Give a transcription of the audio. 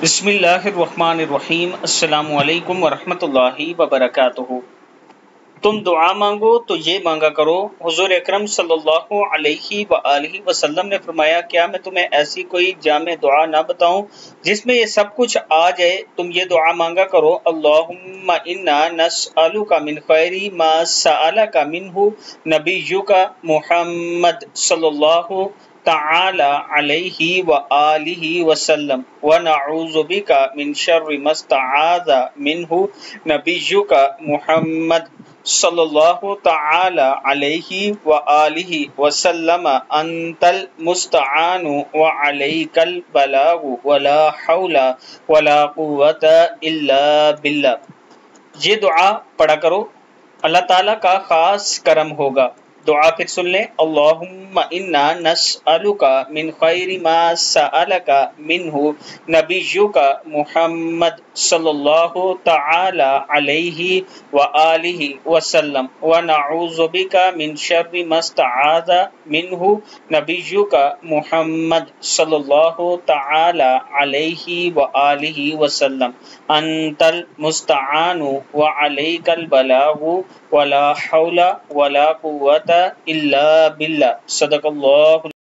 بسم اللہ الرحمن الرحیم۔ السلام علیکم ورحمۃ اللہ وبرکاتہ۔ تم دعا مانگو تو یہ مانگا کرو، حضور اکرم صلی اللہ علیہ وآلہ وسلم نے فرمایا، کیا میں تمہیں ایسی کوئی جامع دعا نہ بتاؤں جس میں یہ سب کچھ آ جائے؟ تم یہ دعا مانگا کرو، اللہم انا نسألک من خیر ما سألک منہ نبیک محمد صلی اللہ تعالی علیہ وآلہ وسلم ونعوذ بک من شر ما استعاذ منہ نبیک محمد صلی اللہ تعالی علیہ وآلہ وسلم انت المستعان وعلیک البلاغ ولا حول ولا قوة الا باللہ۔ یہ دعا پڑھا کرو، اللہ تعالیٰ کا خاص کرم ہوگا۔ دعا پھر سن لیں، اللہم انا نسألک من خیر ما سألک منہ نبیک محمد صلی اللہ تعالی علیہ وآلہ وسلم ونعوذ بک من شر ما استعاذ منہ نبیک محمد صلی اللہ تعالی علیہ وآلہ وسلم انت المستعان وعلیک البلاغ ولا حول ولا قوة الا باللہ۔ صدق اللہ